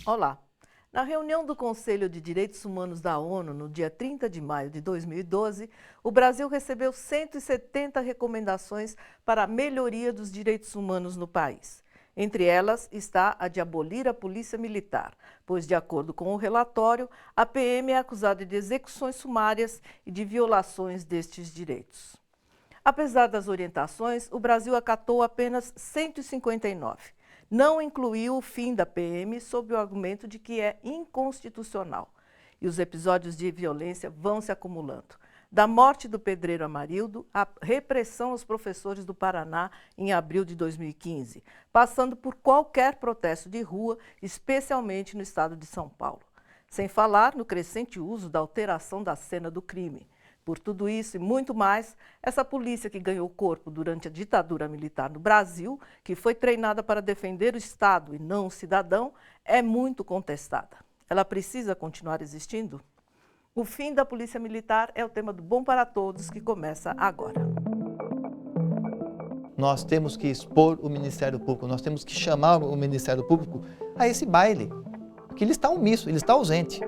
Olá! Na reunião do Conselho de Direitos Humanos da ONU, no dia 30 de maio de 2012, o Brasil recebeu 170 recomendações para a melhoria dos direitos humanos no país. Entre elas está a de abolir a polícia militar, pois, de acordo com o relatório, a PM é acusada de execuções sumárias e de violações destes direitos. Apesar das orientações, o Brasil acatou apenas 159. Não incluiu o fim da PM sob o argumento de que é inconstitucional. E os episódios de violência vão se acumulando. Da morte do pedreiro Amarildo, à repressão aos professores do Paraná em abril de 2015, passando por qualquer protesto de rua, especialmente no estado de São Paulo. Sem falar no crescente uso da alteração da cena do crime. Por tudo isso e muito mais, essa polícia que ganhou corpo durante a ditadura militar no Brasil, que foi treinada para defender o Estado e não o cidadão, é muito contestada. Ela precisa continuar existindo? O fim da polícia militar é o tema do Bom para Todos, que começa agora. Nós temos que expor o Ministério Público, nós temos que chamar o Ministério Público a esse baile, porque ele está omisso, ele está ausente.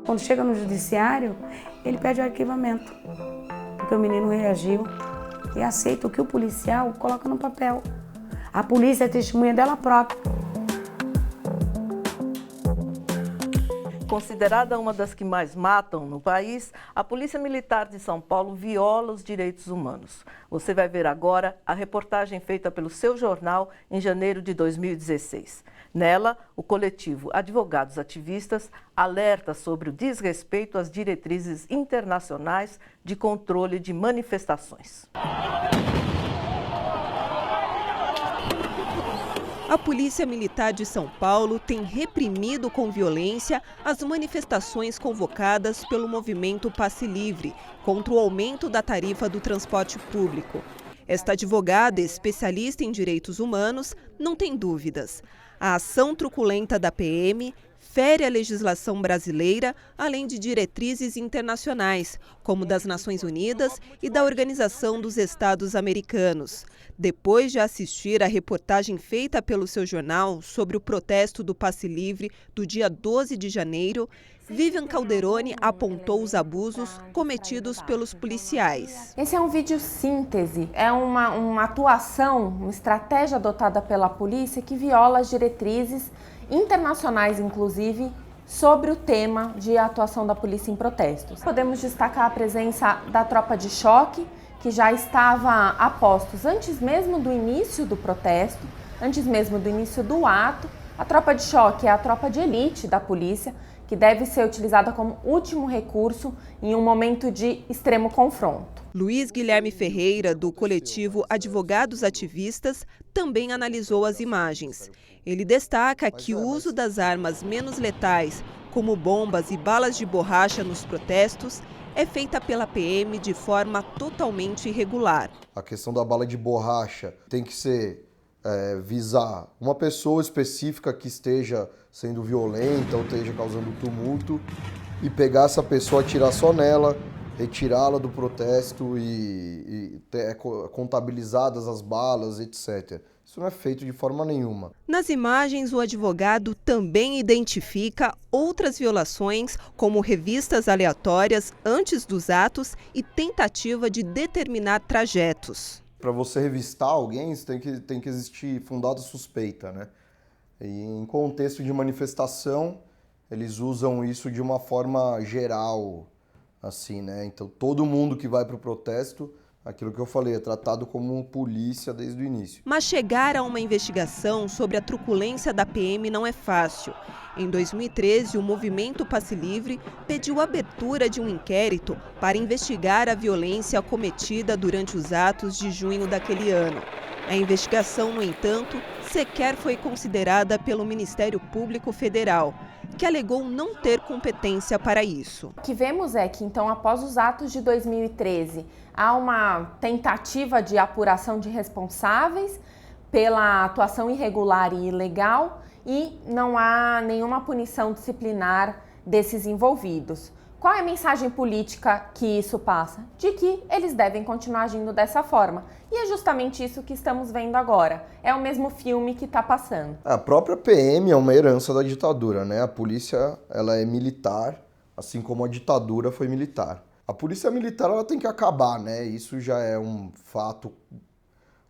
Quando chega no judiciário, ele pede o arquivamento, porque o menino reagiu e aceita o que o policial coloca no papel. A polícia é testemunha dela própria. Considerada uma das que mais matam no país, a Polícia Militar de São Paulo viola os direitos humanos. Você vai ver agora a reportagem feita pelo seu jornal em janeiro de 2016. Nela, o coletivo Advogados Ativistas alerta sobre o desrespeito às diretrizes internacionais de controle de manifestações. A Polícia Militar de São Paulo tem reprimido com violência as manifestações convocadas pelo movimento Passe Livre contra o aumento da tarifa do transporte público. Esta advogada, especialista em direitos humanos, não tem dúvidas. A ação truculenta da PM fere a legislação brasileira, além de diretrizes internacionais, como das Nações Unidas e da Organização dos Estados Americanos. Depois de assistir à reportagem feita pelo seu jornal sobre o protesto do Passe Livre do dia 12 de janeiro, Vivian Calderoni apontou os abusos cometidos pelos policiais. Esse é um vídeo síntese, é uma atuação, uma estratégia adotada pela polícia que viola as diretrizes internacionais, inclusive, sobre o tema de atuação da polícia em protestos. Podemos destacar a presença da tropa de choque, que já estava a postos antes mesmo do início do protesto, antes mesmo do início do ato. A tropa de choque é a tropa de elite da polícia, que deve ser utilizada como último recurso em um momento de extremo confronto. Luiz Guilherme Ferreira, do coletivo Advogados Ativistas, também analisou as imagens. Ele destaca que o uso das armas menos letais, como bombas e balas de borracha nos protestos, é feita pela PM de forma totalmente irregular. A questão da bala de borracha tem que ser visar uma pessoa específica que esteja sendo violenta ou esteja causando tumulto e pegar essa pessoa, atirar só nela, retirá-la do protesto e ter contabilizadas as balas, etc. Isso não é feito de forma nenhuma. Nas imagens, o advogado também identifica outras violações, como revistas aleatórias antes dos atos e tentativa de determinar trajetos. Para você revistar alguém, tem que existir fundada suspeita, né? E em contexto de manifestação, eles usam isso de uma forma geral, assim, né? Então, todo mundo que vai para o protesto, aquilo que eu falei, é tratado como polícia desde o início. Mas chegar a uma investigação sobre a truculência da PM não é fácil. Em 2013, o movimento Passe Livre pediu a abertura de um inquérito para investigar a violência cometida durante os atos de junho daquele ano. A investigação, no entanto, sequer foi considerada pelo Ministério Público Federal, que alegou não ter competência para isso. O que vemos é que, então, após os atos de 2013, há uma tentativa de apuração de responsáveis pela atuação irregular e ilegal e não há nenhuma punição disciplinar desses envolvidos. Qual é a mensagem política que isso passa? De que eles devem continuar agindo dessa forma. E é justamente isso que estamos vendo agora. É o mesmo filme que está passando. A própria PM é uma herança da ditadura, né? A polícia, ela é militar, assim como a ditadura foi militar. A polícia militar, ela tem que acabar, né? Isso já é um fato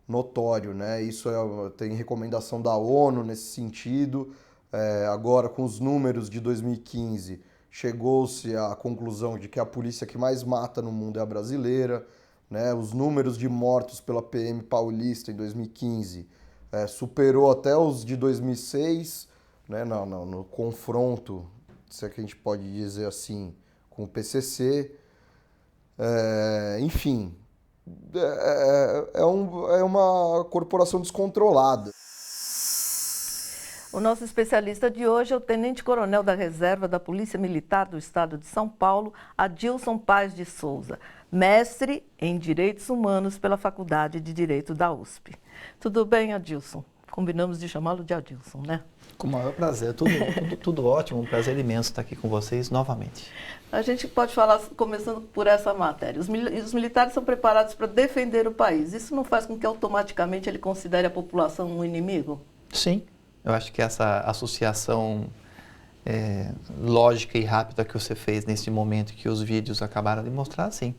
notório, né? Isso tem recomendação da ONU nesse sentido. Agora, com os números de 2015, chegou-se à conclusão de que a polícia que mais mata no mundo é a brasileira, né? Os números de mortos pela PM paulista em 2015 superou até os de 2006, né? No confronto, se é que a gente pode dizer assim, com o PCC. Enfim, é uma corporação descontrolada. O nosso especialista de hoje é o tenente-coronel da Reserva da Polícia Militar do Estado de São Paulo, Adilson Paz de Souza, mestre em Direitos Humanos pela Faculdade de Direito da USP. Tudo bem, Adilson? Combinamos de chamá-lo de Adilson, né? Com o maior prazer, tudo ótimo, um prazer imenso estar aqui com vocês novamente. A gente pode falar, começando por essa matéria, os militares são preparados para defender o país. Isso não faz com que automaticamente ele considere a população um inimigo? Sim. Eu acho que essa associação lógica e rápida que você fez nesse momento que os vídeos acabaram de mostrar, sim.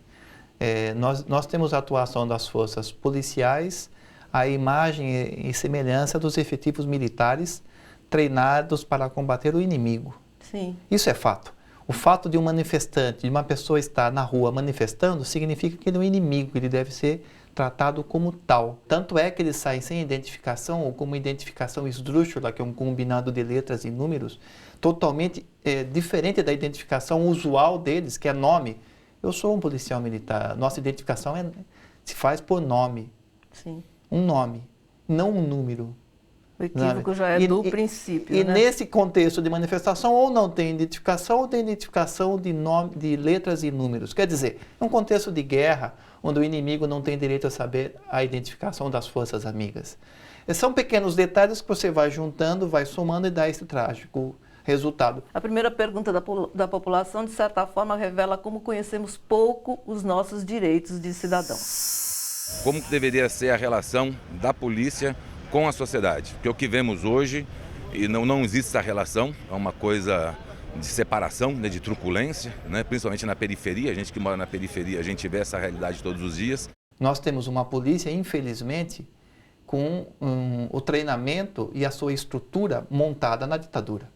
Nós temos a atuação das forças policiais, a imagem e semelhança dos efetivos militares treinados para combater o inimigo. Sim. Isso é fato. O fato de um manifestante, de uma pessoa estar na rua manifestando, significa que ele é um inimigo, ele deve ser tratado como tal. Tanto é que eles saem sem identificação ou com uma identificação esdrúxula, que é um combinado de letras e números, totalmente diferente da identificação usual deles, que é nome. Eu sou um policial militar, nossa identificação se faz por nome. Sim. Um nome, não um número. O equívoco já é do princípio, E né? nesse contexto de manifestação, ou não tem identificação, ou tem identificação de nome, de letras e números. Quer dizer, é um contexto de guerra, onde o inimigo não tem direito a saber a identificação das forças amigas. São pequenos detalhes que você vai juntando, vai somando e dá esse trágico resultado. A primeira pergunta da população, de certa forma, revela como conhecemos pouco os nossos direitos de cidadão. Como que deveria ser a relação da polícia com a sociedade? Porque o que vemos hoje, e não existe essa relação, é uma coisa de separação, né, de truculência, né, principalmente na periferia. A gente que mora na periferia, a gente vê essa realidade todos os dias. Nós temos uma polícia, infelizmente, com o treinamento e a sua estrutura montada na ditadura.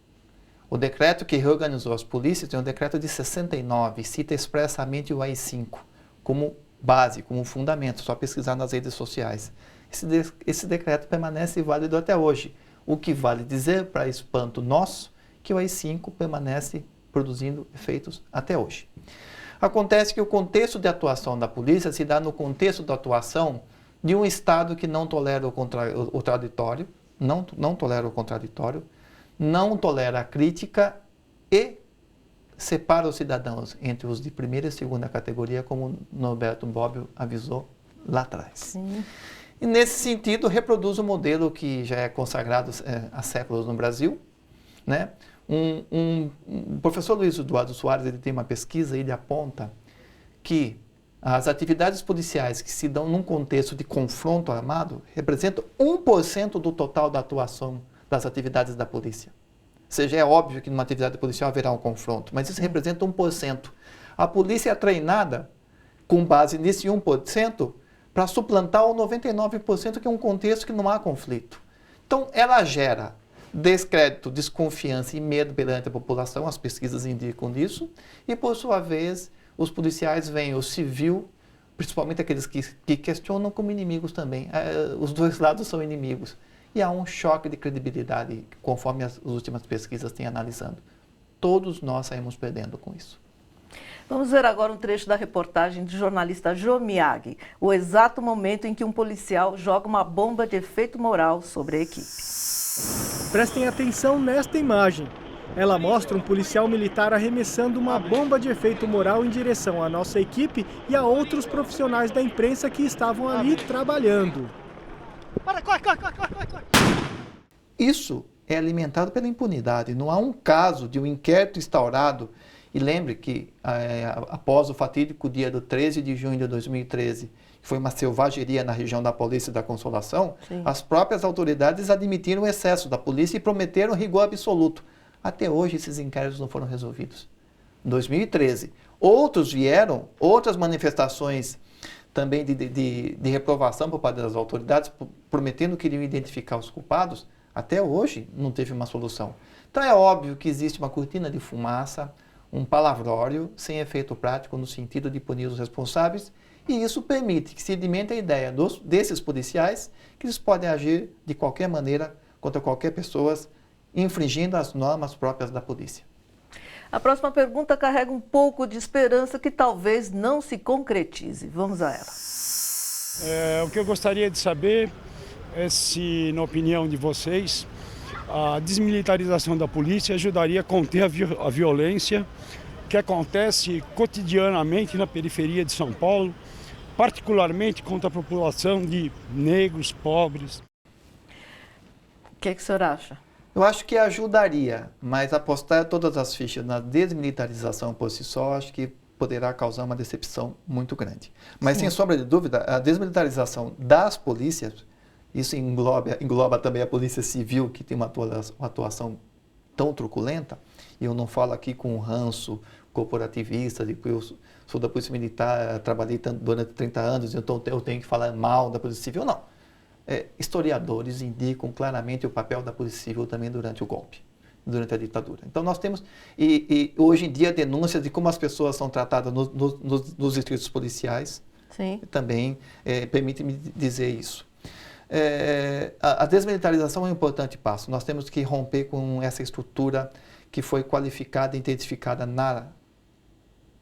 O decreto que reorganizou as polícias é um decreto de 69, cita expressamente o AI-5 como base, como fundamento, só pesquisar nas redes sociais. Esse decreto permanece válido até hoje, o que vale dizer, para espanto nosso, que o AI-5 permanece produzindo efeitos até hoje. Acontece que o contexto de atuação da polícia se dá no contexto da atuação de um Estado que não tolera o contraditório, não tolera o contraditório, não tolera a crítica e separa os cidadãos entre os de primeira e segunda categoria, como Norberto Bobbio avisou lá atrás. Sim. E nesse sentido, reproduz um modelo que já é consagrado há séculos no Brasil, né? O professor Luiz Eduardo Soares, ele tem uma pesquisa, ele aponta que as atividades policiais que se dão num contexto de confronto armado representam 1% do total da atuação das atividades da polícia. Ou seja, é óbvio que numa atividade policial haverá um confronto, mas isso representa 1%. A polícia é treinada com base nesse 1% para suplantar o 99%, que é um contexto que não há conflito. Então, ela gera descrédito, desconfiança e medo perante a população, as pesquisas indicam isso, e, por sua vez, os policiais veem o civil, principalmente aqueles que questionam, como inimigos também. Os dois lados são inimigos. E há um choque de credibilidade, conforme as últimas pesquisas têm analisando. Todos nós saímos perdendo com isso. Vamos ver agora um trecho da reportagem do jornalista Jô Miyagi, o exato momento em que um policial joga uma bomba de efeito moral sobre a equipe. Prestem atenção nesta imagem. Ela mostra um policial militar arremessando uma bomba de efeito moral em direção à nossa equipe e a outros profissionais da imprensa que estavam ali trabalhando. Corre! Isso é alimentado pela impunidade. Não há um caso de um inquérito instaurado E lembre que após o fatídico dia do 13 de junho de 2013, que foi uma selvageria na região da Paulista e da Consolação, Sim. as próprias autoridades admitiram o excesso da polícia e prometeram rigor absoluto. Até hoje esses inquéritos não foram resolvidos. Em 2013, outras manifestações também de reprovação por parte das autoridades, prometendo que iriam identificar os culpados, até hoje não teve uma solução. Então é óbvio que existe uma cortina de fumaça, um palavrório sem efeito prático no sentido de punir os responsáveis, e isso permite que se alimente a ideia desses policiais que eles podem agir de qualquer maneira contra qualquer pessoa, infringindo as normas próprias da polícia. A próxima pergunta carrega um pouco de esperança que talvez não se concretize. Vamos a ela. O que eu gostaria de saber é se, na opinião de vocês, a desmilitarização da polícia ajudaria a conter a violência que acontece cotidianamente na periferia de São Paulo, particularmente contra a população de negros, pobres. O que o senhor acha? Eu acho que ajudaria, mas apostar todas as fichas na desmilitarização por si só, acho que poderá causar uma decepção muito grande. Mas, sem sombra de dúvida, a desmilitarização das polícias, isso engloba também a Polícia Civil, que tem uma atuação tão truculenta, e eu não falo aqui com ranço corporativista, de que eu sou da Polícia Militar, trabalhei durante 30 anos, então eu tenho que falar mal da Polícia Civil, não. Historiadores indicam claramente o papel da Polícia Civil também durante o golpe, durante a ditadura. Então nós temos, e hoje em dia, denúncias de como as pessoas são tratadas nos distritos policiais. Sim. Também permite-me dizer isso. A desmilitarização é um importante passo. Nós temos que romper com essa estrutura que foi qualificada e identificada na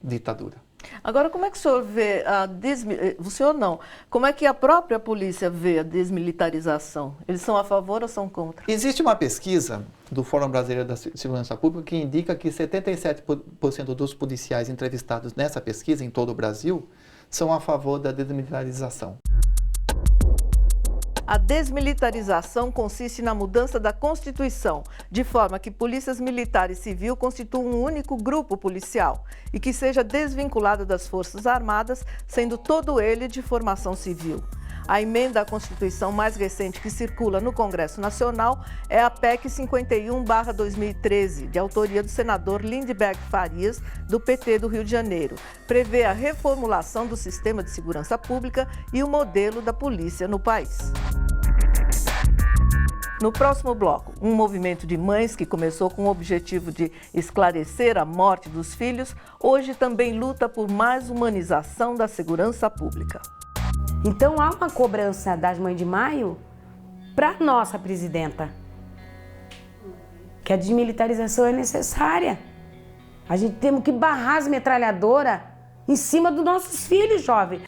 ditadura. Agora, como é que o senhor vê o senhor não, como é que a própria polícia vê a desmilitarização? Eles são a favor ou são contra? Existe uma pesquisa do Fórum Brasileiro da Segurança Pública que indica que 77% dos policiais entrevistados nessa pesquisa em todo o Brasil são a favor da desmilitarização. A desmilitarização consiste na mudança da Constituição, de forma que polícias militar e civil constituam um único grupo policial e que seja desvinculado das Forças Armadas, sendo todo ele de formação civil. A emenda à Constituição mais recente que circula no Congresso Nacional é a PEC 51/2013, de autoria do senador Lindbergh Farias, do PT do Rio de Janeiro. Prevê a reformulação do sistema de segurança pública e o modelo da polícia no país. No próximo bloco, um movimento de mães que começou com o objetivo de esclarecer a morte dos filhos, hoje também luta por mais humanização da segurança pública. Então há uma cobrança das Mães de Maio para a nossa presidenta, que a desmilitarização é necessária. A gente temos que barrar as metralhadoras em cima dos nossos filhos, jovens.